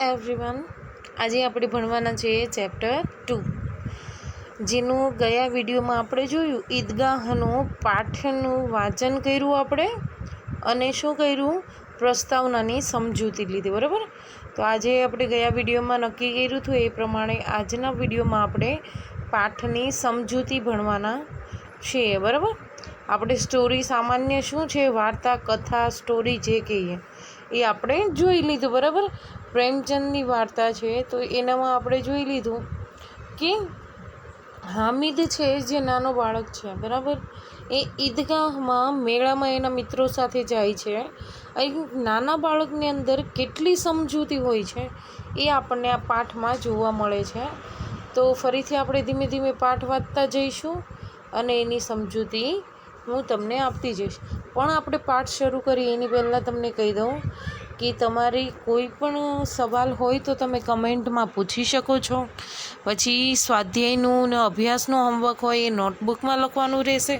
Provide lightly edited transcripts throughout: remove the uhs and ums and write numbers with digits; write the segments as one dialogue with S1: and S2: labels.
S1: Everyone, આજે આપણે ભણવાના છે ચેપ્ટર 2, જેનું ગયા વિડીયોમાં આપણે જોયું ઈદગાહનો પાઠનું વાંચન કર્યું આપણે અને શું કર્યું, પ્રસ્તાવનાની સમજૂતી લીધી. બરાબર. તો આજે આપણે ગયા વિડીયોમાં નક્કી કર્યું હતું એ પ્રમાણે આજના વિડીયોમાં આપણે પાઠની સમજૂતી ભણવાના છીએ. બરાબર. આપણે સ્ટોરી સામાન્ય શું છે, વાર્તા, કથા, સ્ટોરી જે કહીએ એ આપણે જોઈ લીધું. બરાબર. પ્રેમચંદની વાર્તા છે તો એનામાં આપણે જોઈ લીધું કે હામિદ છે જે નાનો બાળક છે, બરાબર, એ ઈદગાહમાં મેળામાં એના મિત્રો સાથે જાય છે. અહીં નાના બાળકની અંદર કેટલી સમજૂતી હોય છે એ આપણને આ પાઠમાં જોવા મળે છે. તો ફરીથી આપણે ધીમે ધીમે પાઠ વાંચતા જઈશું અને એની સમજૂતી હું તમને આપતી જઈશ. પણ આપણે પાઠ શરૂ કરીએ એની પહેલાં તમને કહી દઉં કે તમારી કોઈ પણ સવાલ હોય તો તમે કમેન્ટમાં પૂછી શકો છો. પછી સ્વાધ્યાયનું ને અભ્યાસનું હોમવર્ક હોય એ નોટબુકમાં લખવાનું રહેશે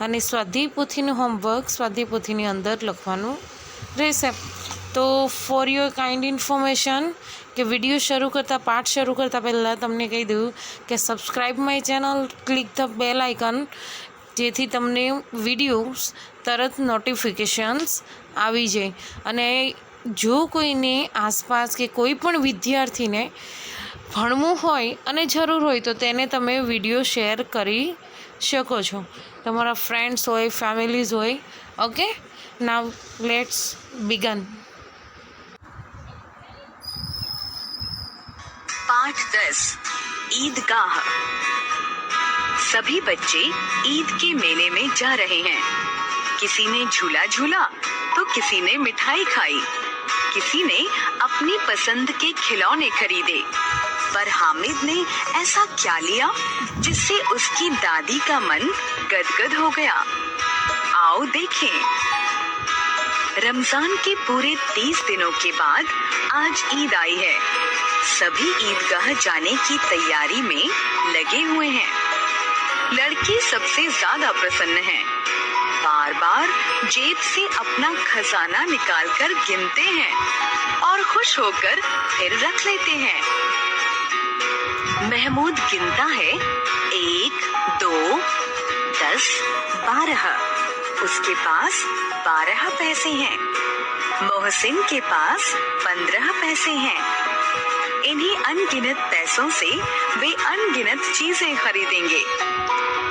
S1: અને સ્વાધ્યાય પોથીનું હોમવર્ક સ્વાધ્યાય પોથીની અંદર લખવાનું રહેશે. તો ફોર યોર કાઇન્ડ ઇન્ફોર્મેશન કે વિડીયો શરૂ કરતાં, પાઠ શરૂ કરતાં પહેલાં તમને કહી દઉં કે subscribe my channel, click the bell icon, જેથી તમને વિડીયોઝ તરત નોટિફિકેશન્સ આવી જાય. અને જો કોઈને આસપાસ કે કોઈ પણ વિદ્યાર્થીને ભણવું હોય અને જરૂર હોય તો તેને તમે વિડીયો શેર કરી શકો છો, તમારા ફ્રેન્ડ્સ હોય, ફેમિલીઝ હોય. Okay, now let's began.
S2: पाठ 10 ईदगाह। सभी बच्चे ईद के मेले में जा रहे हैं। किसी ने झूला झूला तो किसी ने मिठाई खाई, किसी ने अपनी पसंद के खिलौने खरीदे। पर हामिद ने ऐसा क्या लिया जिससे उसकी दादी का मन गदगद हो गया? आओ देखें। रमजान के पूरे 30 दिनों के बाद आज ईद आई है। सभी ईदगाह जाने की तैयारी में लगे हुए हैं। लड़के सबसे ज्यादा प्रसन्न हैं। बार बार जेब से अपना खजाना निकालकर गिनते हैं और खुश होकर फिर रख लेते हैं। महमूद गिनता है 1, 2, 10, 12। उसके पास 12 पैसे हैं। मोहसिन के पास 15 पैसे हैं। इन्हीं अनगिनत पैसों से वे अनगिनत चीजें खरीदेंगे।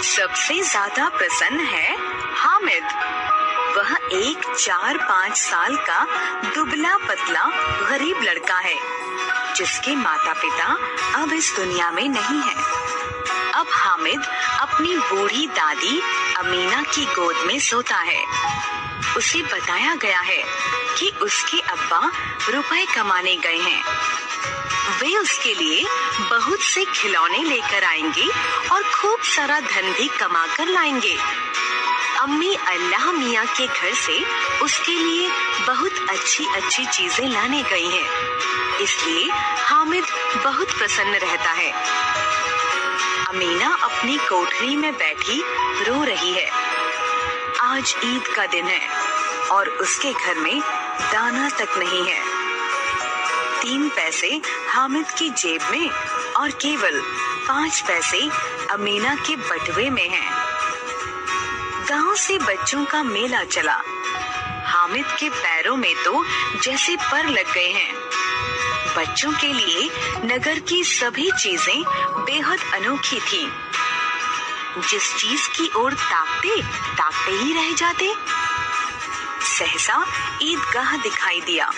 S2: सबसे ज्यादा प्रसन्न है हामिद। वह एक 4-5 साल का दुबला पतला गरीब लड़का है जिसके माता पिता अब इस दुनिया में नहीं है। अब हामिद अपनी बूढ़ी दादी अमीना की गोद में सोता है। उसे बताया गया है कि उसके अब्बा रुपए कमाने गए हैं। वे उसके लिए बहुत से खिलौने लेकर आएंगे और खूब सारा धन भी कमा कर लाएंगे। अम्मी अल्लाह मियाँ के घर से उसके लिए बहुत अच्छी अच्छी चीजें लाने गई हैं। इसलिए हामिद बहुत प्रसन्न रहता है। अमीना अपनी कोठरी में बैठी रो रही है। आज ईद का दिन है और उसके घर में दाना तक नहीं है। 3 पैसे हामिद की जेब में और केवल 5 पैसे अमीना के बटुए में हैं। गांव से बच्चों का मेला चला। हामिद के पैरों में तो जैसे पर लग गए हैं। बच्चों के लिए नगर की सभी चीजें बेहद अनोखी थीं। जिस चीज की ओर ताकते ताकते ही रह जाते। सहसा ईदगाह दिखाई दिया।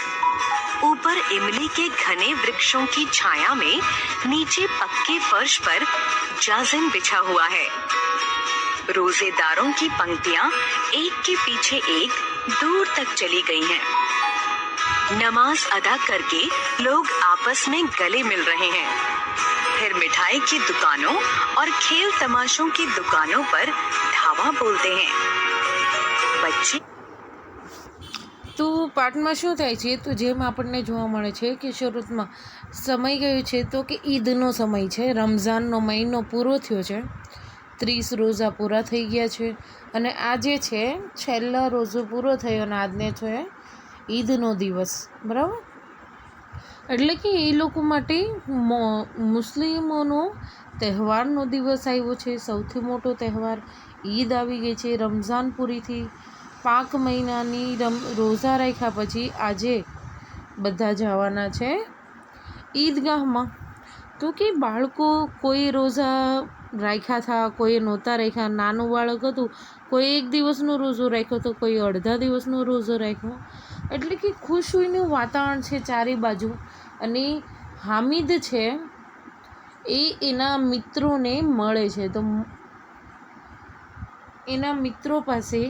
S2: ऊपर इमली के घने वृक्षों की छाया में नीचे पक्के फर्श पर जाजिम बिछा हुआ है। रोजेदारों की पंक्तियां एक के पीछे एक दूर तक चली गई हैं। नमाज अदा करके लोग आपस में गले मिल रहे हैं। फिर मिठाई की दुकानों और खेल तमाशों की दुकानों पर धावा बोलते हैं। बच्चे
S1: તો પાઠમાં શું થાય છે, તો જેમ આપણને જોવા મળે છે કે શરૂઆતમાં સમય ગયો છે તો કે ઈદનો સમય છે, રમઝાનનો મહિનો પૂરો થયો છે, 30 રોઝા પૂરા થઈ ગયા છે અને આજે છે છેલ્લો રોઝો પૂરો થયો અને આજને છે ઈદનો દિવસ. બરાબર. એટલે કે એ લોકો માટે મુસ્લિમોનો તહેવારનો દિવસ આવ્યો છે, સૌથી મોટો તહેવાર. ઈદ આવી ગઈ છે, રમઝાન પૂરીથી પાક મહિનાની રોઝા રાખ્યા પછી આજે બધા જવાના છે ઈદગાહમાં. તો કે બાળકો કોઈ રોઝા રાખ્યા હતા, કોઈ નહોતા રાખ્યા. નાનું બાળક હતું, કોઈ 1 દિવસનો રોઝો રાખ્યો તો કોઈ અડધા દિવસનો રોઝો રાખ્યો. એટલે કે ખુશીનું વાતાવરણ છે ચારે બાજુ. અને હામિદ છે એ એના મિત્રોને મળે છે. તો એના મિત્રો પાસે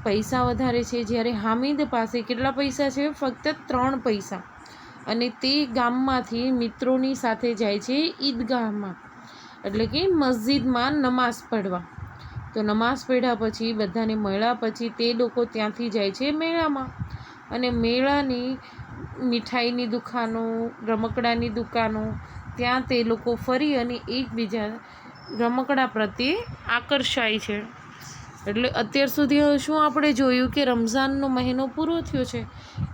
S1: પૈસા વધારે છે, જ્યારે હામિદ પાસે કેટલા પૈસા છે? ફક્ત 3 પૈસા. અને તે ગામમાંથી મિત્રોની સાથે જાય છે ઈદગાહમાં, એટલે કે મસ્જિદમાં નમાઝ પઢવા. તો નમાઝ પઢ્યા પછી બધાને મળ્યા પછી તે લોકો ત્યાંથી જાય છે મેળામાં. અને મેળાની મીઠાઈની દુકાનો, રમકડાની દુકાનો, ત્યાં તે લોકો ફરી અને એકબીજા રમકડા પ્રત્યે આકર્ષાય છે. એટલે અત્યાર સુધી શું આપણે જોયું કે રમઝાનનો મહિનો પૂરો થયો છે,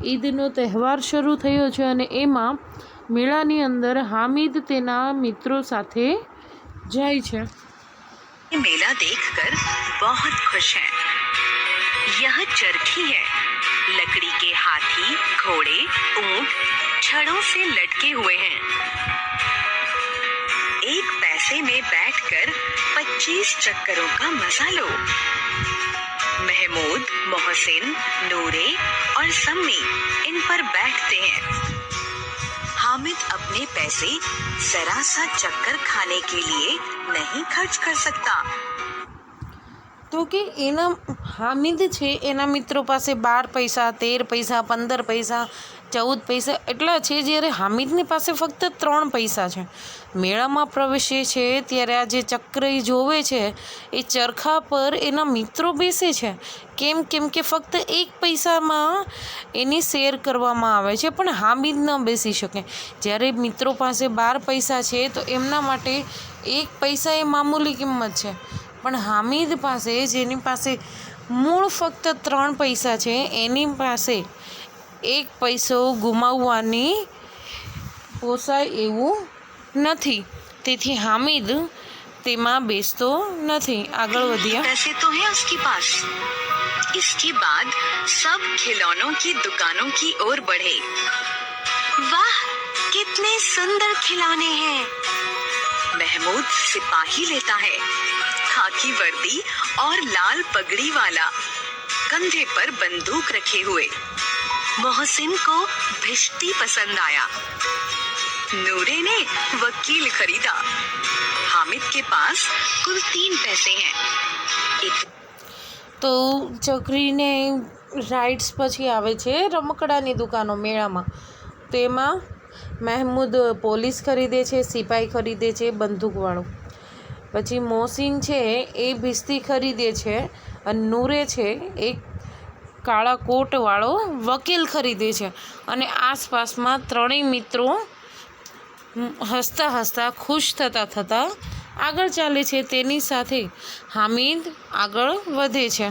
S1: ઈદનો તહેવાર શરૂ થયો છે, અને એમાં મેળાની અંદર હામિદ તેના મિત્રો સાથે જાય છે.
S2: मेला देखकर बहुत खुश हैं। यह चरखी है। लकड़ी के हाथी, घोड़े, ऊंट छड़ों से लटके हुए हैं। एक पैसे में बैठकर 25 चक्करों का मजा लो। महमूद, मोहसिन, नूरे और सम्मी इन पर बैठते हैं। हामिद अपने पैसे जरा सा चक्कर खाने के लिए नहीं खर्च कर सकता।
S1: તો કે એના હામિદ છે એના મિત્રો પાસે 12 પૈસા, 13 પૈસા, 15 પૈસા, 14 પૈસા એટલા છે, જ્યારે હામિદની પાસે ફક્ત 3 પૈસા છે. મેળામાં પ્રવેશે છે ત્યારે આ જે ચક્ર જોવે છે એ ચરખા પર એના મિત્રો બેસે છે. કેમ કે ફક્ત 1 પૈસામાં એની શેર કરવામાં આવે છે, પણ હામિદ ન બેસી શકે. જ્યારે મિત્રો પાસે 12 પૈસા છે તો એમના માટે 1 પૈસા એ મામૂલી કિંમત છે. પણ હામિદ પાસે, જેની પાસે મૂળ ફક્ત 3 પૈસા છે, એની પાસે 1 પૈસો ગુમાવવાની પોસાય એવું નથી. તેથી હામિદ તેમાં બેસતો નથી. આગળ વધ્યા.
S2: पैसे तो है उसके पास। इसके बाद सब खिलौनों की दुकानों की ओर बढ़े। वाह, कितने सुंदर खिलौने हैं। महमूद सिपाही लेता है, खाकी वर्दी और लाल पगड़ी वाला, कंधे पर बंदूक रखे हुए। मोहसिन को भिश्ती पसंद आया। नूरे ने वकील खरीदा। हामिद के पास कुल 3 पैसे हैं।
S1: તો ચકરીને રાઇડ્સ પછી આવે છે રમકડાની દુકાનો મેળામાં. તેમાં મહેમૂદ પોલીસ ખરીદે છે, સિપાઈ ખરીદે છે બંદૂકવાળો. પછી મોહસિન છે એ ભિસ્તી ખરીદે છે, અને નૂરે છે એક કાળા કોટવાળો વકીલ ખરીદે છે. અને આસપાસમાં 3 મિત્રો હસતા હસતા ખુશ થતા આગળ ચાલે છે. તેની સાથે હામિદ આગળ વધે છે.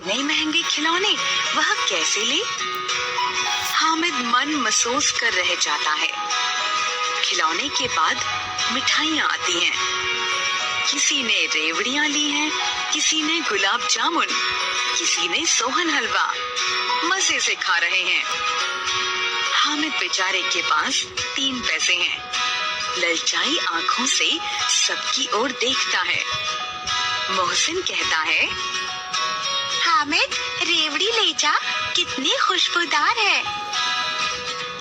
S2: नए महंगे खिलौने वह कैसे ले? हामिद मन महसूस कर रह जाता है। खिलौने के बाद मिठाइयाँ आती हैं। किसी ने रेवड़ियाँ ली हैं, किसी ने गुलाब जामुन, किसी ने सोहन हलवा। मजे से खा रहे हैं। हामिद बेचारे के पास 3 पैसे हैं। ललचाई आंखों से सबकी ओर देखता है। मोहसिन कहता है, हामिद रेवड़ी ले जा, कितनी खुशबूदार है।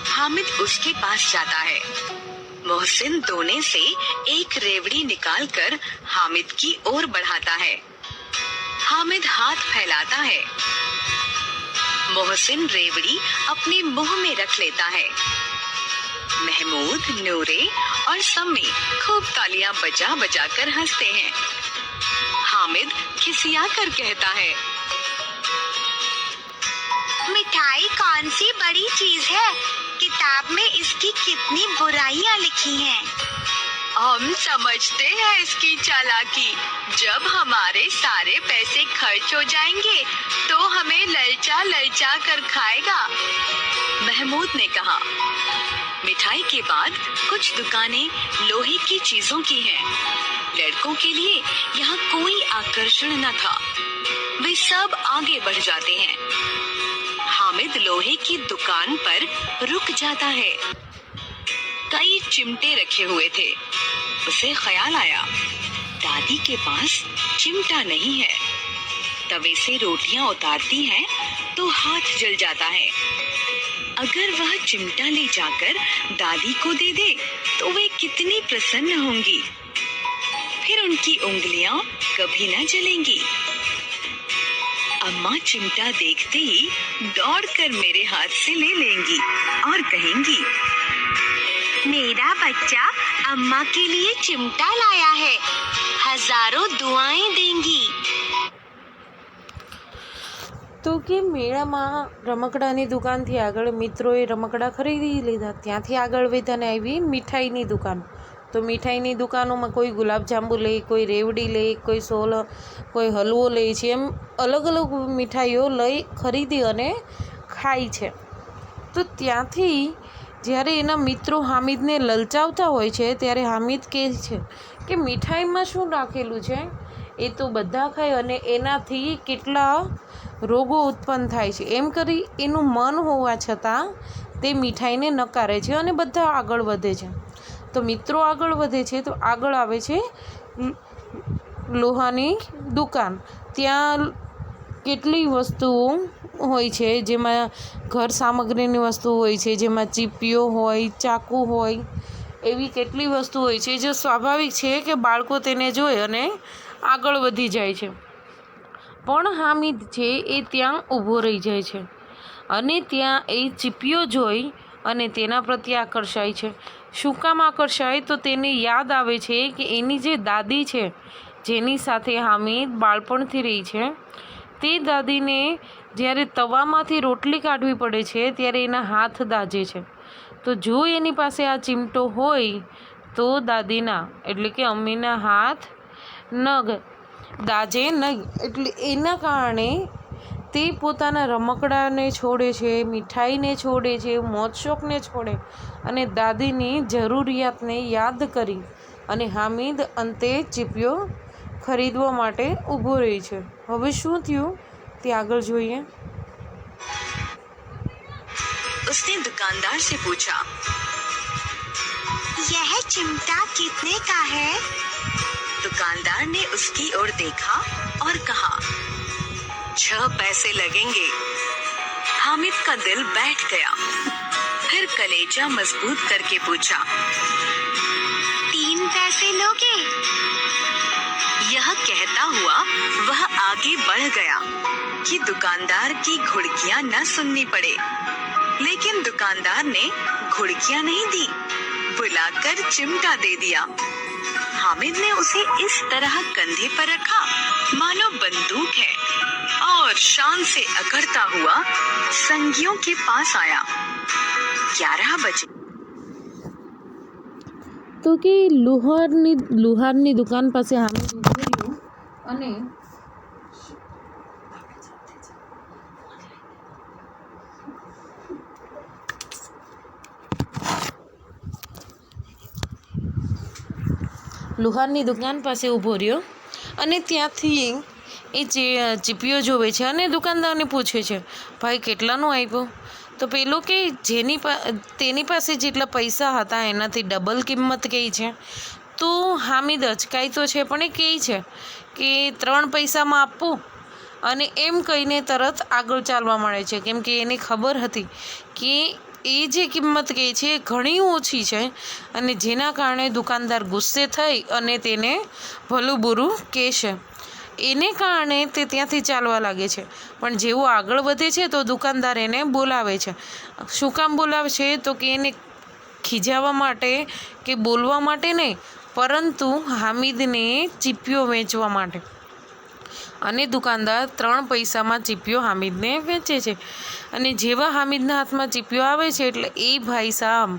S2: हामिद उसके पास जाता है। मोहसिन दोने से एक रेवड़ी निकालकर हामिद की ओर बढ़ाता है। हामिद हाथ फैलाता है। मोहसिन रेवड़ी अपने मुंह में रख लेता है। महमूद, नूरे और सम्मी खूब तालियां बजा बजा कर हंसते हैं। हामिद खिसिया कर कहता है, मिठाई कौन सी बड़ी चीज है, किताब में इस इसकी कितनी बुराइयां लिखी हैं। हम समझते हैं इसकी चालाकी। जब हमारे सारे पैसे खर्च हो जाएंगे तो हमें ललचा ललचा कर खाएगा, महमूद ने कहा। मिठाई के बाद कुछ दुकानें लोहे की चीजों की हैं। लड़कों के लिए यहाँ कोई आकर्षण न था। वे सब आगे बढ़ जाते हैं। हामिद लोहे की दुकान पर रुक जाता है। कई चिमटे रखे हुए थे। उसे ख्याल आया, दादी के पास चिमटा नहीं है। तवे से रोटियां उतारती है तो हाथ जल जाता है। अगर वह चिमटा ले जाकर दादी को दे दे तो वे कितनी प्रसन्न होंगी। फिर उनकी उंगलियां कभी न जलेंगी। अम्मा चिमटा देखते ही दौड़कर मेरे हाथ से ले लेंगी और कहेंगी, मेरा बच्चा अम्मा के लिए चिमटा लाया है, हजारों दुआएं देंगी।
S1: તો કે મેળામાં રમકડાની દુકાનથી આગળ મિત્રોએ રમકડા ખરીદી લીધા. ત્યાંથી આગળ વધ્યાને આવી મીઠાઈની દુકાન. તો મીઠાઈની દુકાનોમાં કોઈ ગુલાબજાંબુ લે, કોઈ રેવડી લે, કોઈ સોલ, કોઈ હલવો લે છે. એમ અલગ અલગ મીઠાઈઓ લઈ ખરીદી અને ખાય છે. તો ત્યાંથી જ્યારે એના મિત્રો હામિદને લલચાવતા હોય છે ત્યારે હામિદ કહે છે કે મીઠાઈમાં શું રાખેલું છે એ તો બધા ખાય અને એનાથી કેટલા રોગો ઉત્પન્ન થાય છે. એમ કરી એનું મન હોવા છતાં તે મીઠાઈને નકારે છે અને બધા આગળ વધે છે. તો મિત્રો આગળ વધે છે તો આગળ આવે છે લોહાની દુકાન. ત્યાં કેટલી વસ્તુઓ હોય છે, જેમાં ઘર સામગ્રીની વસ્તુ હોય છે, જેમાં ચીપીઓ હોય, ચાકુ હોય, એવી કેટલી વસ્તુ હોય છે જે સ્વાભાવિક છે કે બાળકો તેને જોઈ અને આગળ વધી જાય છે. પણ હામિદ છે એ ત્યાં ઊભો રહી જાય છે અને ત્યાં એ ચીપીઓ જોઈ અને તેના પ્રત્યે આકર્ષાય છે. શું કામ આકર્ષાય? તો તેને યાદ આવે છે કે એની જે દાદી છે જેની સાથે હામિદ બાળપણથી રહી છે, તે દાદીને જ્યારે તવામાંથી રોટલી કાઢવી પડે છે ત્યારે એના હાથ દાજે છે. તો જો એની પાસે આ ચીમટો હોય તો દાદીના એટલે કે અમ્મીના હાથ દાજે નહીં. એટલે એના કારણે તે પોતાના રમકડાને છોડે છે, મીઠાઈને છોડે છે, મોજ શોખને છોડે અને દાદીની જરૂરિયાતને યાદ કરી અને હામિદ અંતે ચીપીઓ ખરીદવા માટે ઊભો રહી છે. હવે શું થયું તે આગળ જોઈએ.
S2: उसने दुकानदार से पूछा, यह चिमटा कितने का है? दुकानदार ने उसकी ओर देखा और कहा, 6 पैसे लगेंगे। हामिद का दिल बैठ गया। फिर कलेजा मजबूत करके पूछा, 3 पैसे लोगे? यह कहता हुआ वह आगे बढ़ गया कि दुकानदार की घुड़कियां न सुननी पड़े। लेकिन दुकानदार ने घुड़कियां नहीं दी, बुलाकर चिमटा दे दिया। हामिद ने उसे इस तरह कंधे पर रखा मानो बंदूक है और शान से अकड़ता हुआ संगियों के पास आया। 11 बजे।
S1: તો કે લુહારની દુકાન પાસે હામિદ ઊભો રહ્યો અને ત્યાંથી એ જે ચીપીઓ જોવે છે અને દુકાનદારને પૂછે છે, ભાઈ કેટલાનું આપ્યું? તો પેલો કે તેની પાસે જેટલા પૈસા હતા એનાથી ડબલ કિંમત કહે છે. તો હામિદ અચકાય તો છે પણ એ કહે છે કે 3 પૈસામાં આપવું અને એમ કહીને તરત આગળ ચાલવા મળે છે, કેમ કે એને ખબર હતી કે એ જે કિંમત કહે છે એ ઘણી ઓછી છે અને જેના કારણે દુકાનદાર ગુસ્સે થઈ અને તેને ભલું બુરું કહેશે. એને કારણે તે ત્યાંથી ચાલવા લાગે છે. પણ જેવો આગળ વધે છે તો દુકાનદાર એને બોલાવે છે. શું કામ બોલાવે છે? તો કે એને ખીજાવવા માટે કે બોલવા માટે નહીં, પરંતુ હામિદને ચીપીઓ વેચવા માટે. અને દુકાનદાર 3 પૈસામાં ચીપિયો હામિદને વેચે છે. અને જેવા હામિદના હાથમાં ચીપિયો આવે છે એટલે એ ભાઈ સાહેબ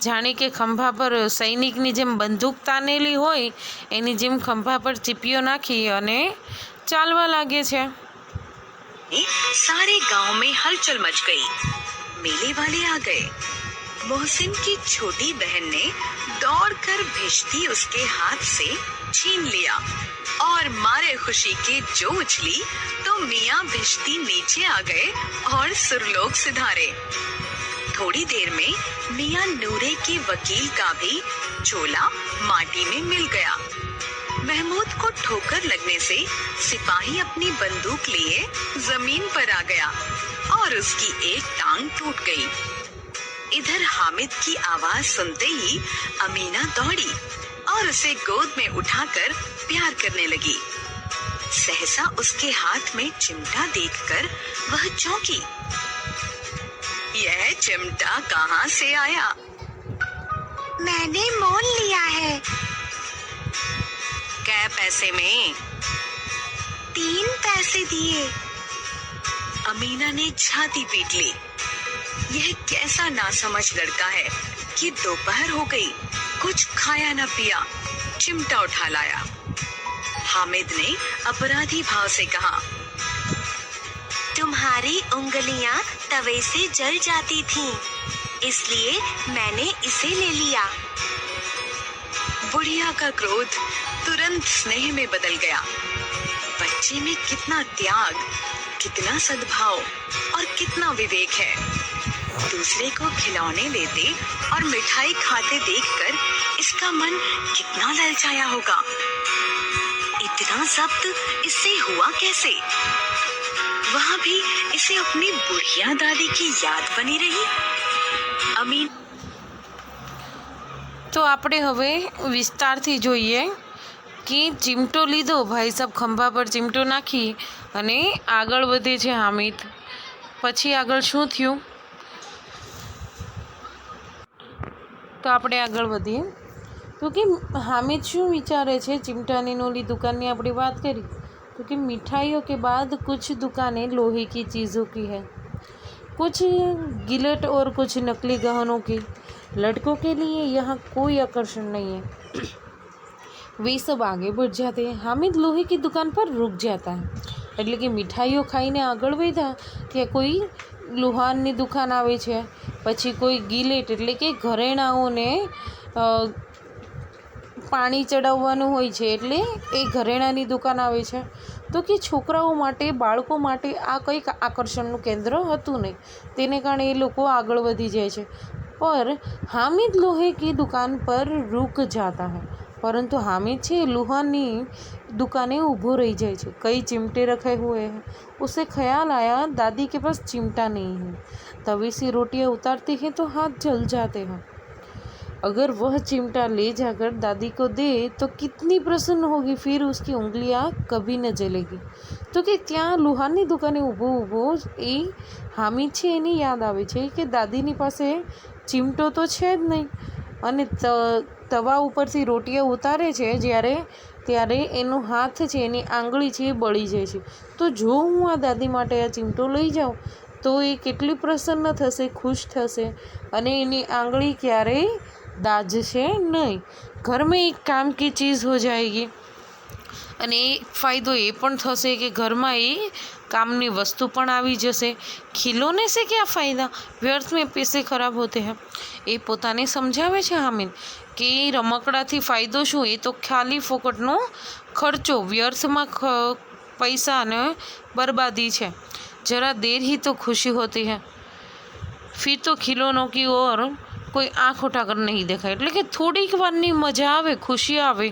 S1: જાણે કે ખંભા પર સૈનિકની જેમ બંદૂક તાનેલી હોય એની જેમ ખંભા પર ચીપિયો નાખી અને ચાલવા લાગે છે.
S2: सारे गांव में हलचल मच गई. मेले वाले आ गए. मोहसिन की छोटी बहन ने दौड़कर भिश्ती उसके हाथ से छीन लिया और मारे खुशी के जो उछली तो मियाँ भिश्ती नीचे आ गए और सुरलोक सिधारे. थोड़ी देर में मियाँ नूरे के वकील का भी झोला माटी में मिल गया. महमूद को ठोकर लगने से सिपाही अपनी बंदूक लिए जमीन पर आ गया और उसकी एक टांग टूट गई. इधर हामिद की आवाज सुनते ही अमीना दौड़ी और उसे गोद में उठाकर प्यार करने लगी. सहसा उसके हाथ में चिमटा देखकर वह चौंकी. यह चिमटा कहाँ से आया? मैंने मोल लिया है. क्या पैसे में? 3 पैसे दिए. अमीना ने छाती पीट ली. यह कैसा नासमझ लड़का है कि दोपहर हो गई, कुछ खाया न पिया, चिमटा उठा लाया. हामिद ने अपराधी भाव से कहा, तुम्हारी उंगलियां तवे से जल जाती थीं, इसलिए मैंने इसे ले लिया. बुढ़िया का क्रोध तुरंत स्नेह में बदल गया. बच्चे में कितना त्याग, कितना सद्भाव और कितना विवेक है. दूसरे को खिलौने लेते और मिठाई खाते देखकर इसका मन कितना ललचाया होगा. इतना जब्त इससे हुआ कैसे? वहाँ भी इसे अपनी बुढ़िया दादी की याद बनी रही. अमीन
S1: તો આપણે હવે વિસ્તારથી જોઈએ કે ચીમટો લીધો, ભાઈ સાહેબ ખંભા પર ચીમટો નાખી અને આગળ વધે છે હામિદ. પછી આગળ શું થયું તો આપણે આગળ વધીએ. તો કે હામિદ શું વિચારે છે, ચિમટાની નોલી दुकानની આપણે વાત કરી तो कि मिठाइयों के बाद कुछ दुकानें लोहे की चीज़ों की है, कुछ गिलट और कुछ नकली गहनों की. लड़कों के लिए यहाँ कोई आकर्षण नहीं है. वे सब आगे बढ़ जाते हैं. हामिद लोहे की दुकान पर रुक जाता है. એટલે કે મીઠાઈઓ ખાઈને આગળ વધ્યા ત્યાં કોઈ લુહારની દુકાન આવે છે, પછી કોઈ ગિલેટ એટલે કે ઘરેણાઓને પાણી ચડાવવાનું હોય છે એટલે એ ઘરેણાની દુકાન આવે છે. તો કે છોકરાઓ માટે, બાળકો માટે આ કંઈક આકર્ષણનું કેન્દ્ર હતું નહીં, તેને કારણે એ લોકો આગળ વધી જાય છે. पर हामिद लोहे की दुकान पर रुक जाता है. परंतु हामिद છે लोहानी दुकानें ऊभो रही जाए છે. कई चिमटे रखे हुए हैं. उसे ख्याल आया दादी के पास चिमटा नहीं है. तवे से रोटियां उतारती हैं तो हाथ जल जाते हैं. अगर वह चिमटा ले जाकर दादी को दे तो कितनी प्रसन्न होगी, फिर उसकी उंगलियां कभी न जलेगी. तो कि ત્યાં લુહારની દુકાને ઊભો ઊભો એ હામિદ છે એની યાદ આવે છે કે દાદીની પાસે ચીમટો તો છે જ નહીં અને તવા ઉપરથી રોટિયા ઉતારે છે ત્યારે એનો હાથ છે, એની આંગળી છે એ બળી જાય છે. તો જો હું આ દાદી માટે આ ચીમટો લઈ જાઉં તો એ કેટલી પ્રસન્ન થશે, ખુશ થશે અને એની આંગળી ક્યારેય દાઝશે નહીં. ઘરમાં એક કામ કી ચીज़ हो जाएगी અને એ ફાયદો એ પણ થશે કે ઘરમાં એ કામની વસ્તુ પણ આવી જશે. ખિલોને से क्या फ़ायदा, व्यर्थ में पैसे खराब होते हैं. એ પોતાને સમજાવે છે હામિદ કે રમકડાથી ફાયદો શું, એ તો ખાલી ફોકટનો ખર્ચો, વ્યર્થમાં પૈસાને બરબાદી છે. જરા देर ही तो खुशी होती है, फिर तो खिलौनों की ओर કોઈ આંખ ઉઠાકર નહીં દેખાય. એટલે કે થોડીક વારની મજા આવે, ખુશી આવે,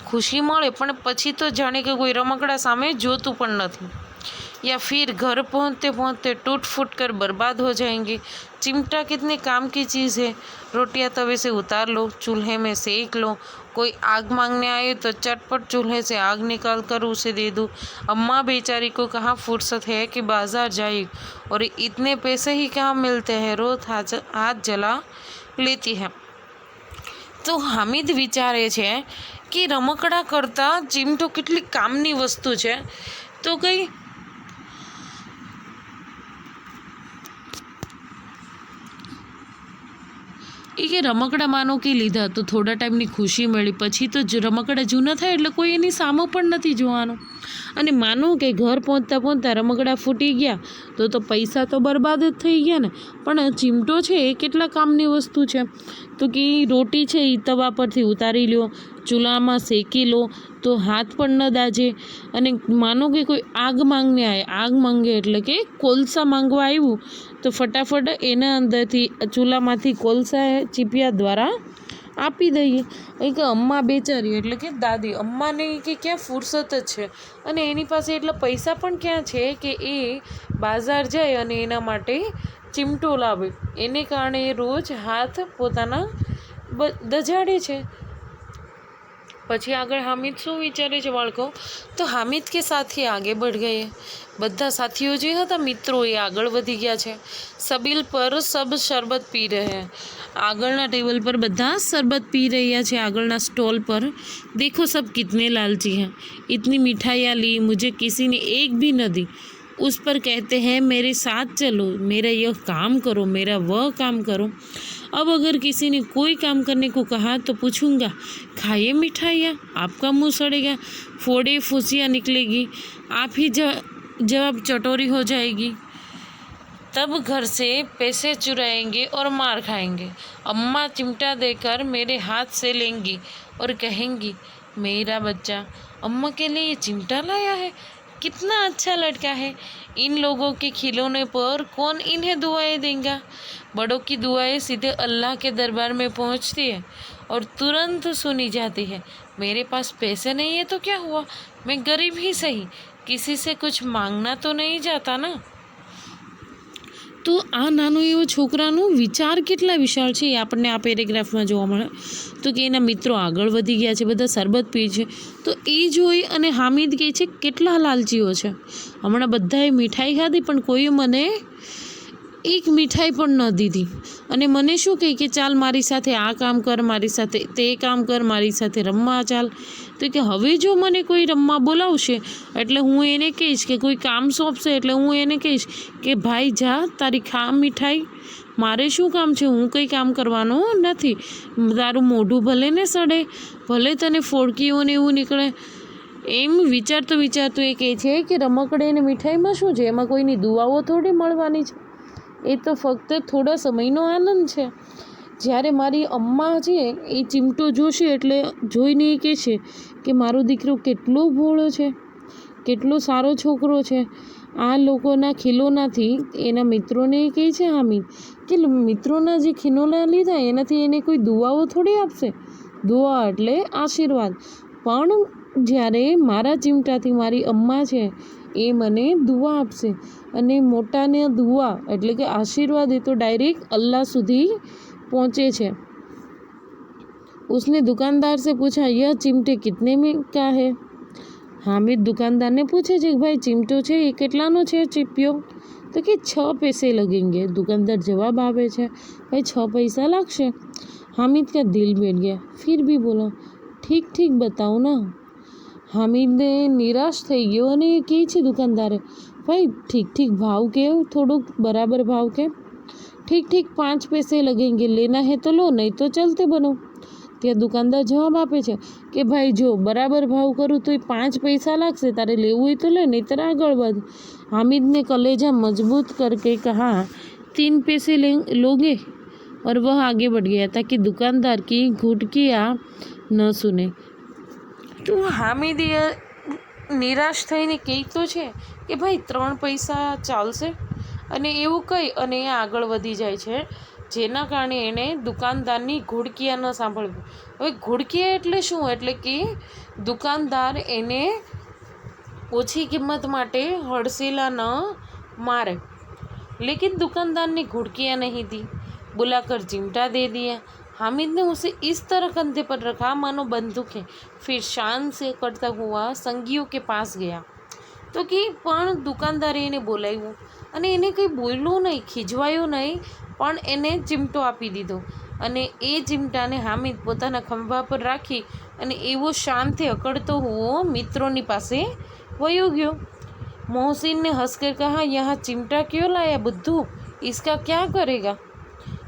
S1: ખુશી મળે, પણ પછી તો જાણે કે કોઈ રમકડા સામે જોતું પણ નથી. या फिर घर पहुँचते पहुँचते टूट फूट कर बर्बाद हो जाएंगे. चिमटा कितने काम की चीज़ है. रोटियां तवे से उतार लो, चूल्हे में सेक लो. कोई आग मांगने आए तो चटपट चूल्हे से आग निकाल कर उसे दे दो. अम्मा बेचारी को कहाँ फुर्सत है कि बाजार जाए, और इतने पैसे ही कहाँ मिलते हैं, रोज हाथ जला लेती है. તો હામિદ વિચારે છે કે રમકડા કરતાં ચીમટો કેટલી કામની વસ્તુ છે तो कई એ કે રમકડા માનો કે લીધા તો થોડા ટાઈમની ખુશી મળી, પછી તો રમકડા જૂના થાય એટલે કોઈ એની સામો પણ નથી જોવાનો. અને માનો કે ઘર પહોંચતા પહોંચતા રમકડા ફૂટી ગયા તો પૈસા તો બરબાદ જ થઈ ગયા ને. પણ ચીમટો છે એ કેટલા કામની વસ્તુ છે. તો કે રોટી છે એ તવા પરથી ઉતારી લો, ચૂલામાં શેકી લો તો હાથ પણ ન દાજે. અને માનો કે કોઈ આગ માંગે એટલે કે કોલસા માંગવા આવ્યું તો ફટાફટ એના અંદરથી ચૂલામાંથી કોલસા ચીપિયા દ્વારા આપી દઈએ. એ કે અમ્મા બેચારી એટલે કે દાદી, અમ્માને કે ક્યાં ફુરસત જ છે અને એની પાસે એટલા પૈસા પણ ક્યાં છે કે એ બાજાર જાય અને એના માટે ચીમટો લાવે. એને કારણે રોજ હાથ પોતાના દજાડે છે. પછી આગળ હામિદ શું વિચારે છે બાળકો? તો હામિદ કે સાથી આગે बढ़ ગए. બધા સાથીઓ જે હતા મિત્રો એ આગળ વધી ગયા છે. સબીલ પર સબ શરબત પી રહે. આગળના ટેબલ પર બધા શરબત પી રહ્યા છે, આગળના સ્ટોલ પર. देखो सब कितने लालची हैं, इतनी मिठाइयाँ ली, मुझे किसी ने एक भी न दी. उस पर कहते हैं मेरे साथ चलो, मेरा यह काम करो, मेरा वह काम करो. अब अगर किसी ने कोई काम करने को कहा तो पूछूंगा, खाइए मिठाइयाँ, आपका मुंह सड़ेगा, फोड़े फुसियाँ निकलेगी, आप ही जवाब चटोरी हो जाएगी. तब घर से पैसे चुराएंगे और मार खाएंगे. अम्मा चिमटा देकर मेरे हाथ से लेंगी और कहेंगी, मेरा बच्चा अम्मा के लिए चिमटा लाया है, कितना अच्छा लड़का है. इन लोगों के खिलौने पर कौन इन्हें दुआएं देगा. बड़ों की दुआएं सीधे अल्लाह के दरबार में पहुंचती है और तुरंत सुनी जाती है. मेरे पास पैसे नहीं है तो क्या हुआ, मैं गरीब ही सही, किसी से कुछ मांगना तो नहीं जाता ना. તો આ નાનો એવો છોકરાનો વિચાર કેટલા વિશાળ છે એ આપણને આ પેરેગ્રાફમાં જોવા મળે. તો કે એના મિત્રો આગળ વધી ગયા છે, બધા શરબત પી છે. તો એ જોઈ અને હામિદ કહે છે કેટલા લાલચીઓ છે, હમણાં બધાએ મીઠાઈ ખાધી પણ કોઈએ મને એક મીઠાઈ પણ ન દીધી. અને મને શું કહે કે ચાલ મારી સાથે આ કામ કર, મારી સાથે તે કામ કર, મારી સાથે રમવા ચાલ. તો કે હવે જો મને કોઈ રમવા બોલાવશે એટલે હું એને કહીશ કે કોઈ કામ સોંપશે એટલે હું એને કહીશ કે ભાઈ જા તારી ખા મીઠાઈ, મારે શું કામ છે, હું કંઈ કામ કરવાનો નથી. તારું મોઢું ભલે ને સડે, ભલે તને ફોડકીઓને એવું નીકળે. એમ વિચારતો એ કહે છે કે રમકડે અને મીઠાઈમાં શું છે, એમાં કોઈની દુઆઓ થોડી મળવાની છે, એ તો ફક્ત થોડા સમયનો આનંદ છે. જ્યારે મારી અમ્મા છે એ ચીમટો જોશે એટલે જોઈને એ કહેશે કે મારો દીકરો કેટલો ભોળો છે, કેટલો સારો છોકરો છે. આ લોકોના ખિલોનાથી એના મિત્રોને એ કહે છે હામિદ કે મિત્રોના જે ખિલોના લીધા એનાથી એને કોઈ દુઆઓ થોડી આપશે. દુઆ એટલે આશીર્વાદ. પણ જ્યારે મારા ચીમટાથી મારી અમ્મા છે એ મને દુઆ આપશે. અને મોટાને દુઆ એટલે કે આશીર્વાદ એ તો ડાયરેક્ટ અલ્લાહ સુધી पहुँचे छे. उसने दुकानदार से पूछा, यह चिमटे कितने में का है. हामिद दुकानदार ने पूछे છે કે ભાઈ ચીમટો છે એ કેટલાનો છે ચીપિયો. તો કે 6 पैसे लगेंगे. दुकानदार जवाब आवे છે भाई 6 पैसा लागशे. हामिद का दिल बैठ गया, फिर भी बोला ठीक बताओ ना. हामिदને નિરાશ થઈ ગયો અને એ કહે છે દુકાનદારે, ભાઈ ઠીક ભાવ કેવ, થોડોક બરાબર ભાવ કે. ठीक 5 पैसे लगेंगे, लेना है तो लो, नहीं तो चलते बनो. ત્યાં દુકાનદાર જવાબ આપે છે કે ભાઈ જો બરાબર ભાવ કરું તો 5 पैसा लागશે, તારે લેવું હોય તો લે, નહીંતર આગળ વધ. हामिद ने कलेजा मजबूत करके कहा 3 पैसे लोगे, और वह आगे बढ़ गया ताकि दुकानदार की घुटकियाँ न सुने. તો હામિદ નિરાશ થઈને કહેતો છે કે ભાઈ 3 પૈસા ચાલશે, અને એવું કહી અને એ આગળ વધી જાય છે, જેના કારણે એણે દુકાનદારની ઘુડકિયા ન સાંભળવી. હવે ઘુડકિયા એટલે શું, એટલે કે દુકાનદાર એને ઓછી કિંમત માટે હડસેલા ન मारे, लेकिन दुकानदार ने घुड़कियाँ नहीं दी, बुलाकर चिमटा दे दिया। हामिद ने उसे इस तरह कंधे पर रखा मानो बंदूक है, फिर शान से करता हुआ संगियों के पास गया। तो कि पण दुकानदारे एने बोलाव्यो अने एने कंई बोल्यो नहीं, खीजवायो नहीं, पण एने चिमटो आपी दीधो अने ए चिमटाने हामिद पोताना खंभा पर राखी अने एवो शानथी अकड़तो हुओ मित्रोनी पासे वयो गयो। मोहसिन ने हंसकर कहा, यहाँ चिमटा क्यों लाया बुद्धू, इसका क्या करेगा?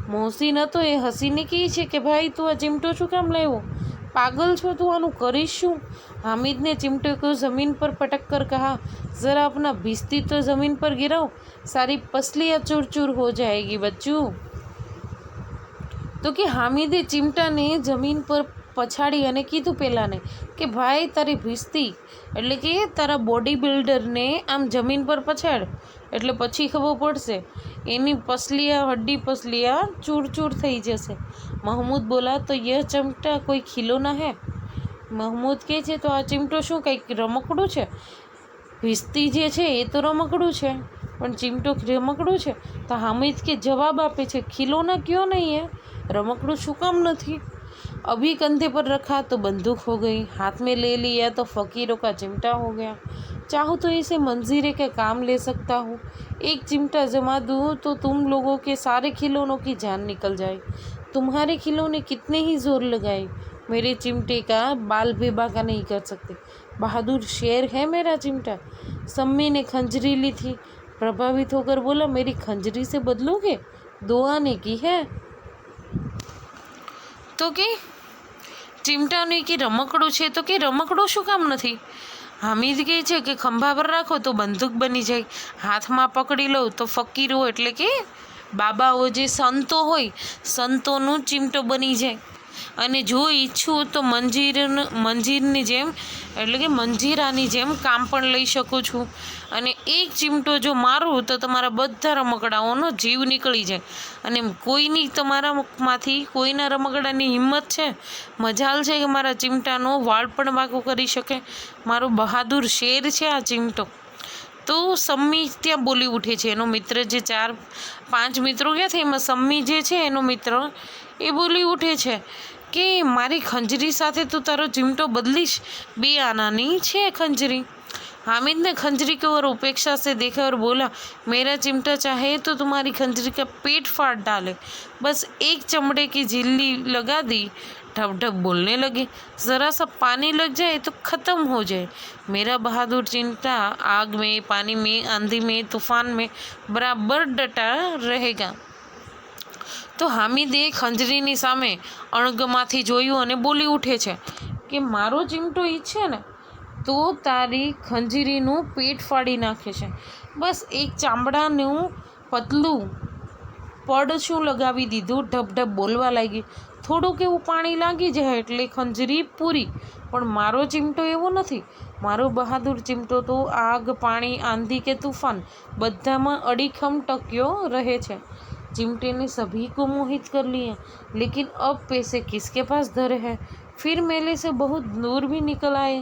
S1: મોહસીન હતો એ હસીને કહે છે કે ભાઈ તું આ ચીમટો શું કામ લાવ્યો, पागल છો તું, આનું કરીશ શું? हामिद ने चिमटे को ज़मीन पर पटक कर कहा, ज़रा अपना भिश्ती तो ज़मीन पर गिराओ, सारी पसलियाँ चूर चूर हो जाएगी बच्चू। तो कि हामिदे चिमटाने जमीन पर પછાડી અને કીધું પેલાને કે ભાઈ તારી ભીસ્તી એટલે કે તારા બોડી બિલ્ડરને આમ જમીન પર પછાડ, એટલે પછી ખબર પડશે, એની પસલિયા હड्डी पसलियाँ चूर चूर થઈ જશે। महमूद बोला, तो यह चिमटा कोई खिलौना है? महमूद કહે છે, તો આ ચીમટો શું કંઈક રમકડું છે? ભીસ્તી જે છે એ તો રમકડું છે, પણ ચીમટો રમકડું છે? તો હામિદ કે જવાબ આપે છે, खिलौना क्यों नहीं है, रमकड़ू શું કામ નથી? अभी कंधे पर रखा तो बंदूक हो गई, हाथ में ले लिया तो फ़कीरों का चिमटा हो गया, चाहूँ तो इसे मंजीरे के काम ले सकता हूँ, एक चिमटा जमा दूँ तो तुम लोगों के सारे खिलौनों की जान निकल जाए, तुम्हारे खिलौने कितने ही जोर लगाए, मेरे चिमटे का बाल भी बाका नहीं कर सकते, बहादुर शेर है मेरा चिमटा। सम्मी ने खंजरी ली थी, प्रभावित होकर बोला, मेरी खंजरी से बदलोगे, दुआ ने की है। तो कि ચીમટાની કે રમકડું છે, તો કે રમકડું શું કામ નથી? હામિદ કહે છે કે ખંભા પર રાખો તો બંદૂક બની જાય, હાથમાં પકડી લો તો ફકીરો એટલે કે બાબાઓ જે સંતો હોય, સંતોનું ચીમટો બની જાય, અને જો ઈચ્છું તો મંજીરની જેમ એટલે કે મંજીરાની જેમ કામ પણ લઈ શકું છું, અને એક ચીમટો જો મારું તો તમારા બધા રમકડાઓનો જીવ નીકળી જાય, અને કોઈની તમારામાંથી કોઈના રમકડાની હિંમત છે, મજાલ છે કે મારા ચીમટાનો વાળ પણ વાંકો કરી શકે, મારો બહાદુર શેર છે આ ચીમટો। તો સમ્મી ત્યાં બોલી ઉઠે છે, એનો મિત્ર જે 4-5 મિત્રો ગયા છે એમાં સમ્મી જે છે એનો મિત્ર એ બોલી ઉઠે છે कि मारी खंजरी साथे तू तारो चिमटो बदलीश, 2 आनानी छे खंजरी। हामिद ने खंजरी की ओर उपेक्षा से देखा और बोला, मेरा चिमटा चाहे तो तुम्हारी खंजरी का पेट फाड़ डाले, बस एक चमड़े की झिल्ली लगा दी, ढब ढब बोलने लगे, ज़रा सा पानी लग जाए तो ख़त्म हो जाए, मेरा बहादुर चिमटा आग में, पानी में, आंधी में, तूफान में बराबर डटा रहेगा। तो हामिदे खंजरीनी सामे अणगमाथी जोयुं અને બોલી ઉઠે છે કે મારો ચીમટો ઈચ્છે ને તો તારી ખંજરીનું પેટ ફાડી નાખે છે, બસ એક ચામડાનું પતલું પડછું લગાવી દીધું, ઢબ બોલવા લાગી, થોડુંક એવું પાણી લાગી જાય એટલે ખંજરી પૂરી, પણ મારો ચીમટો એવો નથી, મારો બહાદુર ચીમટો તો આગ, પાણી, આંધી કે તूफान બધામાં અડીખમ ટક્યો રહે છે। चिमटे ने सभी को मोहित कर लिया, लेकिन अब पैसे किसके पास धरे हैं? फिर मेले से बहुत दूर भी निकल आए,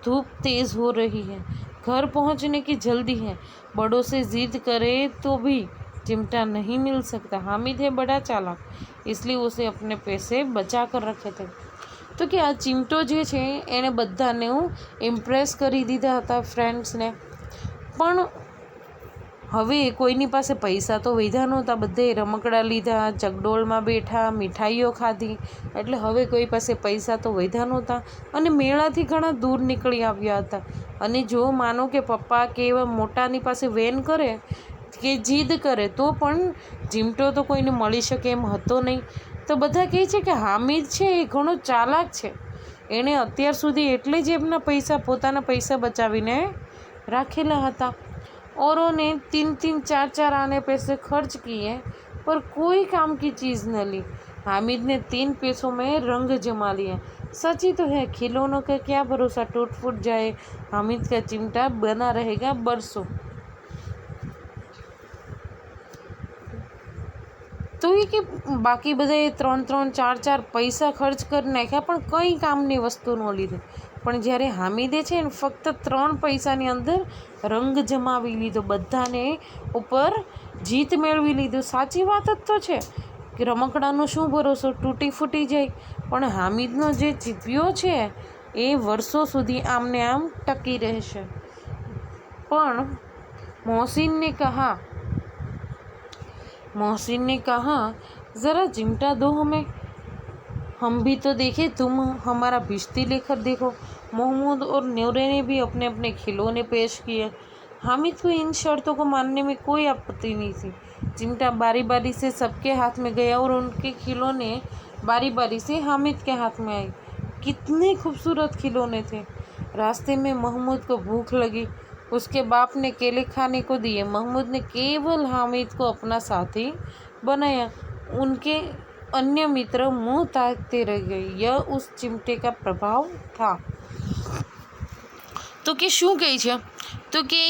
S1: धूप तेज़ हो रही है, घर पहुंचने की जल्दी है, बड़ों से जिद करे तो भी चिमटा नहीं मिल सकता। हामिद है बड़ा चालाक, इसलिए उसे अपने पैसे बचा कर रखे थे। तो कि आ चिमटो जे छे एने बधाने इम्प्रेस करी दीधा था फ्रेंड्सने, पण હવે કોઈની પાસે પૈસા તો વધ્યા નહોતા, બધે રમકડા લીધા, ચકડોળમાં બેઠા, મીઠાઈઓ ખાધી, એટલે હવે કોઈ પાસે પૈસા તો વધ્યા નહોતા, અને મેળાથી ઘણા દૂર નીકળી આવ્યા હતા, અને જો માનો કે પપ્પા કે એવા મોટાની પાસે વેન કરે કે જીદ કરે તો પણ ચીમટો તો કોઈને મળી શકે એમ હતો નહીં। તો બધા કહે છે કે હામિદ છે એ ઘણો ચાલાક છે, એણે અત્યાર સુધી એટલે જ એમના પૈસા, પોતાના પૈસા બચાવીને રાખેલા હતા। औरों ने 3-3, 4-4 आने पैसे खर्च किए पर कोई काम की चीज़ न ली। हामिद ने 3 पैसों में रंग जमा लिया। सच ही तो है, खिलौनों का क्या भरोसा, टूट फूट जाए, हामिद का चिमटा बना रहेगा बरसों। तो ये कि बाकी बधाए 3-3, 4-4 पैसा खर्च कर नाख्या पण कई कामनी वस्तु न लीधी, પણ જ્યારે હામિદે છે ને ફક્ત 3 પૈસાની અંદર રંગ જમાવી લીધો, બધાને ઉપર જીત મેળવી લીધું। સાચી વાત જ તો છે કે રમકડાનો શું ભરોસો, તૂટી ફૂટી જાય, પણ હામિદનો જે ચીપિયો છે એ વર્ષો સુધી આમને આમ ટકી રહેશે। પણ मोहसिन ने कहा ज़रा चिमटा दो हमें, हम भी तो देखे, तुम हमारा भिश्ती लेकर देखो। महमूद और न्यूरे ने भी अपने अपने खिलौने पेश किए। हामिद को इन शर्तों को मानने में कोई आपत्ति नहीं थी। चिमटा बारी बारी से सबके हाथ में गया और उनके खिलौने बारी बारी से हामिद के हाथ में आए। कितने खूबसूरत खिलौने थे। रास्ते में महमूद को भूख लगी। उसके बाप ने केले खाने को दिए। महमूद ने केवल हामिद को अपना साथी बनाया। उनके अन्य मित्र मुंह ताकते रह गए। यह उस चिमटे का प्रभाव था। तो कि શું કહે છે? તો કે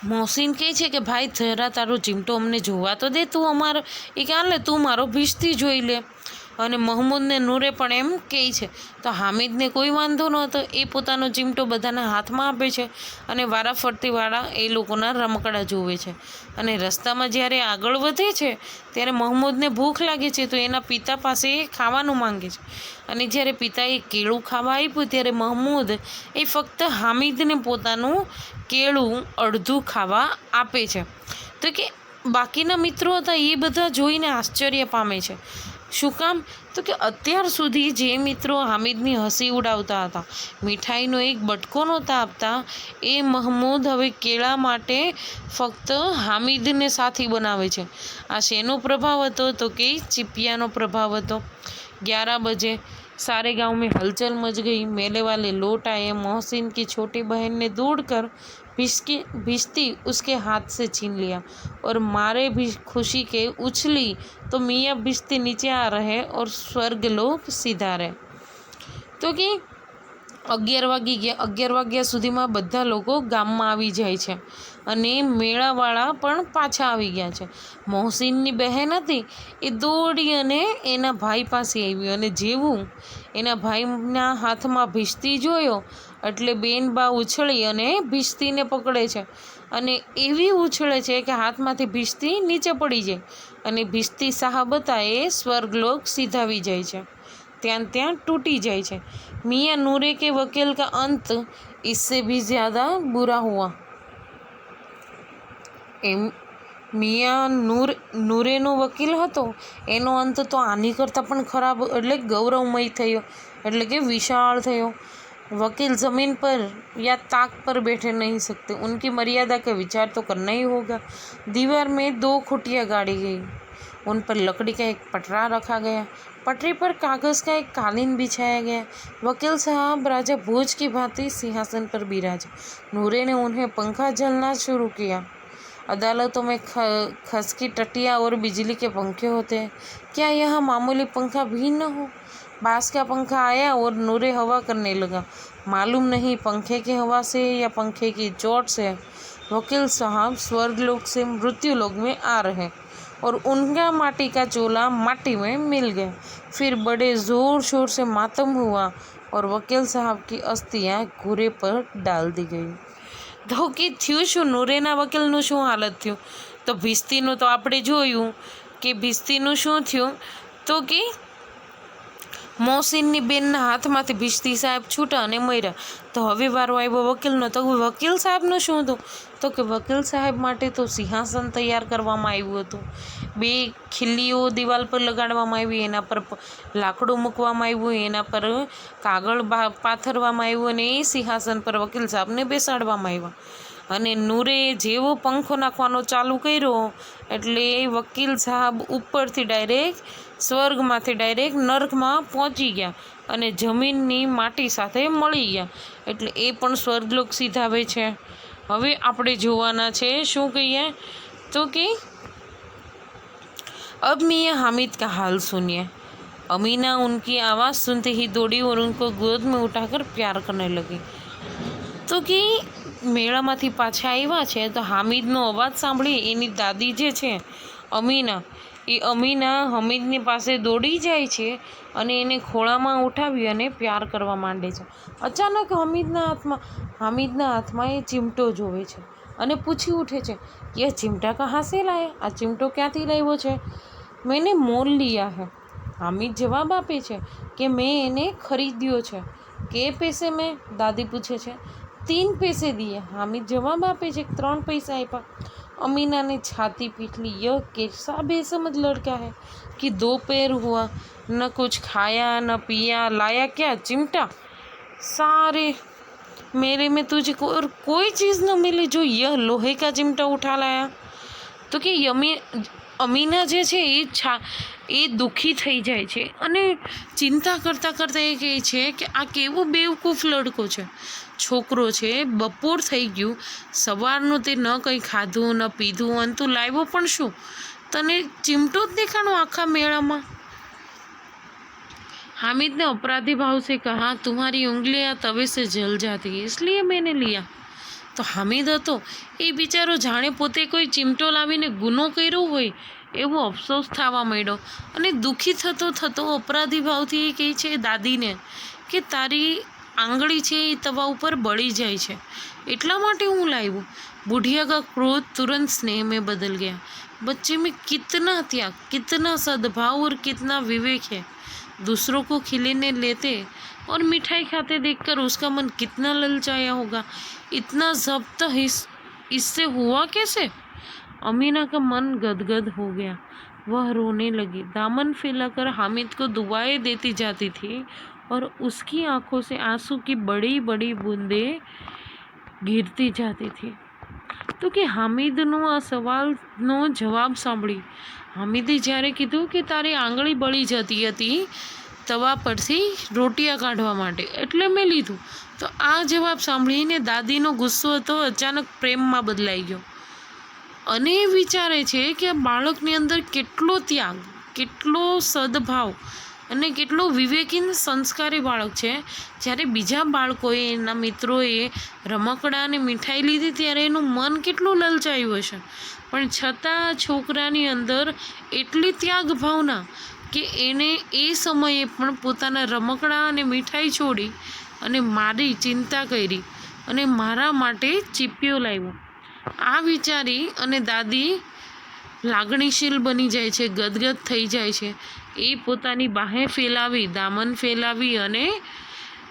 S1: મોહસિન કહે છે કે ભાઈ જરા તારો ચીમટો અમને જોવા તો દે, તું અમારો એ હાલે તું મારો ભીસ્તી જોઈ લે. અને મહમૂદને નૂરે પણ એમ કહે છે. તો હામિદને કોઈ વાંધો નહોતો. એ પોતાનો ચીમટો બધાના હાથમાં આપે છે અને વારાફરતીવાળા એ લોકોના રમકડા જોવે છે. અને રસ્તામાં જ્યારે આગળ વધે છે ત્યારે મહમૂદને ભૂખ લાગે છે તો એના પિતા પાસે ખાવાનું માંગે છે. અને જ્યારે પિતાએ કેળું ખાવા આપ્યું ત્યારે મહમૂદ એ ફક્ત હામિદને પોતાનું કેળું અડધું ખાવા આપે છે. તો કે બાકીના મિત્રો હતા એ બધા જોઈને આશ્ચર્ય પામે છે. શું કામ? તો કે અત્યાર સુધી જે મિત્રો હામિદની હસી ઉડાવતા હતા, મીઠાઈનો એક બટકો નહોતા આપતા, એ મહમૂદ હવે કેળા માટે ફક્ત હામિદને સાથી બનાવે છે. આ શેનો પ્રભાવ હતો? તો કે चिपियाનો પ્રભાવ હતો. 11 बजे सारे गांव में हलचल मच गई। मेले वाले लौट आए। मोहसिन की छोटी बहन ने दौड़कर भिश्ती उसके हाथ से छीन लिया और मारे भी खुशी के उछली तो मियाँ भिश्ती नीचे आ रहे और स्वर्गलोक सीधा रहे. તો કે 11 વાગી ગયા. 11 વાગ્યા સુધીમાં બધા લોકો ગામમાં આવી જાય છે અને મેળાવાળા પણ પાછા આવી ગયા છે. મોહસિનની બહેન હતી એ દોડી અને એના ભાઈ પાસે આવી અને જેવું એના ભાઈના હાથમાં ભીસ્તી જોયો એટલે બેનબા ઉછળી અને ભીસ્તીને પકડે છે અને એવી ઉછળે છે કે હાથમાંથી ભીસ્તી નીચે પડી જાય અને ભીસ્તી સાહબ હતા એ સ્વર્ગલોક સીધાવી જાય છે. ત્યાં टूटी जाए छे. मियाँ नूरे के वकील का अंत इससे भी ज़्यादा बुरा हुआ. મિયા નૂરેનો વકીલ હતો એનો અંત તો આની કરતાં પણ ખરાબ એટલે ગૌરવમય થયો, એટલે કે વિશાળ થયો. वकील ज़मीन पर या ताक पर बैठे नहीं सकते. उनकी मर्यादा का विचार तो करना ही होगा. दीवार में 2 खुटियाँ गाड़ी गई. उन पर लकड़ी का एक पटरा रखा गया. पटरी पर कागज़ का एक कालीन बिछाया गया. वकील साहब राजा भोज की भांति सिंहासन पर बिराजे. नूरे ने उन्हें पंखा झलना शुरू किया. अदालतों में खस की टटिया और बिजली के पंखे होते हैं. क्या यह मामूली पंखा भी न हो? बांस का पंखा आया और नूरे हवा करने लगा. मालूम नहीं पंखे की हवा से या पंखे की चोट से वकील साहब स्वर्गलोक से मृत्युलोक में आ रहे और उनका माटी का चूल्हा माटी में मिल गया. फिर बड़े ज़ोर शोर से मातम हुआ और वकील साहब की अस्थियाँ घूरे पर डाल दी गई. તો કે થયું શું? નૂરેના વકીલનું શું હાલત થયું? તો ભીસ્તીનું તો આપણે જોયું કે ભીસ્તીનું શું થયું. તો કે મોહસિનની બેનના હાથમાંથી ભીસ્તી સાહેબ છૂટા અને મર્યા. તો હવે વારો આવ્યો વકીલનો. તો વકીલ સાહેબનું શું હતું? તો કે વકીલ સાહેબ માટે તો સિંહાસન તૈયાર કરવામાં આવ્યું હતું. 2 ખીલીઓ દિવાલ પર લગાડવામાં આવી, એના પર લાકડું મૂકવામાં આવ્યું, એના પર કાગળ પાથરવામાં આવ્યું અને એ સિંહાસન પર વકીલ સાહેબને બેસાડવામાં આવ્યા. અને નૂરે જેવો પંખો નાખવાનો ચાલુ કર્યો એટલે વકીલ સાહેબ ઉપરથી ડાયરેક્ટ સ્વર્ગમાંથી ડાયરેક્ટ નર્કમાં પહોંચી ગયા અને જમીનની માટી સાથે મળી ગયા. એટલે એ પણ સ્વર્ગલોક સીધાવે છે. હવે આપણે જોવાના છે શું કહીએ તો કે अब मियाँ हामिद का हाल सुनिए. अमीना उनकी आवाज़ सुनते ही दौड़ी और उनको गोद में उठाकर प्यार करने लगी. तो कि મેળામાંથી પાછા આવ્યા છે તો હામિદનો અવાજ સાંભળી એની દાદી જે છે અમીના હામિદની પાસે દોડી જાય છે અને એને ખોળામાં ઉઠાવી અને પ્યાર કરવા માંડે છે. અચાનક હામિદના હાથમાં એ ચીમટો જોવે છે અને પૂછી ઉઠે છે કે ચીમટા કહાં સે લાયા? આ ચીમટો ક્યાંથી લાવ્યો છે? मैंने मोल लिया है. हामिद जवाब આપે છે કે મેં એને ખરીદ્યો છે. કે પૈસે મેં? દાદી પૂછે છે. 3 पैसे दिए. हामिद जवाब આપે છે 3 पैसा आप्या. अमीना ने छाती पीट ली. यह कैसा बेसमझ लड़का है कि 2 पैर हुआ, न कुछ खाया न पिया, लाया क्या? चिमटा. सारे मेरे में तुझे और कोई चीज़ न मिली जो यह लोहे का चिमटा उठा लाया। તો કે અમીના જે છે એ દુઃખી થઈ જાય છે અને ચિંતા કરતાં કરતાં એ કહે છે કે આ કેવો બેવકૂફ લડકો છે, છોકરો છે, બપોર થઈ ગયું, સવારનું તે ન કંઈ ખાધું ન પીધું અને તું લાવ્યો પણ શું, તને ચિમટો જ દેખાણો આખા મેળામાં। हामिद ने अपराधी भाव से कहा, तुम्हारी उंगलियां तवे से जल जाती है इसलिए मैंने लिया। तो हामिद હતો એ બિચારો જાણે પોતે કોઈ ચીમટો લાવીને ગુનો કર્યો હોય એવો અફસોસ થવા માંડ્યો અને દુઃખી થતો થતો અપરાધી ભાવથી એ કહે છે દાદીને કે તારી આંગળી છે એ તવા ઉપર બળી જાય છે એટલા માટે હું લાવ્યો। बुढ़िया का क्रोध तुरंत स्नेह में बदल गया। बच्चे में कितना त्याग, कितना सद्भाव और कितना विवेक है। दूसरों को खिलाने लेते और मिठाई खाते देखकर उसका मन कितना ललचाया होगा। इतना जब्त इससे हुआ कैसे? अमीना का मन गदगद हो गया। वह रोने लगी, दामन फैलाकर हामिद को दुआएं देती जाती थी और उसकी आंखों से आंसू की बड़ी बड़ी बूंदें गिरती जाती थी। तो कि हामिदનો આ સવાલનો જવાબ સાંભળી હામિદે જ્યારે કીધું કે તારી આંગળી બળી જતી હતી તવા પરથી રોટિયા કાઢવા માટે એટલે મેં લીધું, તો આ જવાબ સાંભળીને દાદીનો ગુસ્સો હતો અચાનક પ્રેમમાં બદલાઈ ગયો અને એ વિચારે છે કે આ બાળકની અંદર કેટલો ત્યાગ, કેટલો સદભાવ અને કેટલો વિવેકીન સંસ્કારી બાળક છે। જ્યારે બીજા બાળકોએ એના મિત્રોએ રમકડા અને મીઠાઈ લીધી ત્યારે એનું મન કેટલું લલચાયું હશે, પણ છતાં છોકરાની અંદર એટલી ત્યાગ ભાવના કે એને એ સમયે પણ પોતાના રમકડા અને મીઠાઈ છોડી અને મારી ચિંતા કરી અને મારા માટે ચીપિયો લાવ્યો। આ વિચારી અને દાદી લાગણીશીલ બની જાય છે, ગદગદ થઈ જાય છે। એ પોતાની બાહે ફેલાવી, દામન ફેલાવી અને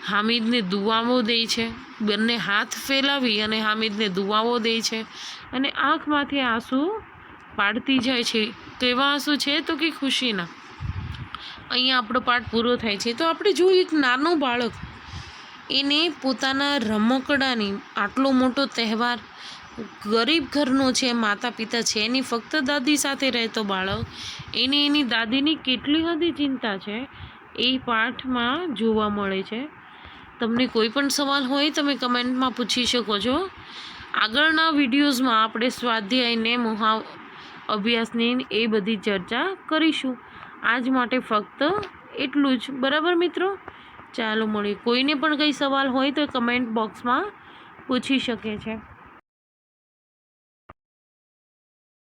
S1: હામિદને દુઆઓ દે છે, બંને હાથ ફેલાવી અને હામિદને દુઆઓ દે છે અને આંખમાંથી આંસુ પાડતી જાય છે। કેવા આંસુ છે? તો કે ખુશીના। અહીંયા આપણો પાઠ પૂરો થાય છે। તો આપણે જોયું એક નાનો બાળક એને પોતાના રમકડાની, આટલો મોટો તહેવાર, ગરીબ ઘરનો છે, માતા પિતા છે, એની ફક્ત દાદી સાથે રહેતો બાળક, એને એની દાદીની કેટલી હદે ચિંતા છે એ પાઠમાં જોવા મળે છે। તમને કોઈ પણ સવાલ હોય તમે કમેન્ટમાં પૂછી શકો છો। આગળના વિડીયોઝમાં આપણે સ્વાધ્યાયને અભ્યાસની એ બધી ચર્ચા કરીશું। આજ માટે ફક્ત એટલું જ, બરાબર મિત્રો? ચાલો મળીએ। કોઈને પણ કંઈ સવાલ હોય તો કમેન્ટ બોક્સમાં પૂછી શકે છે।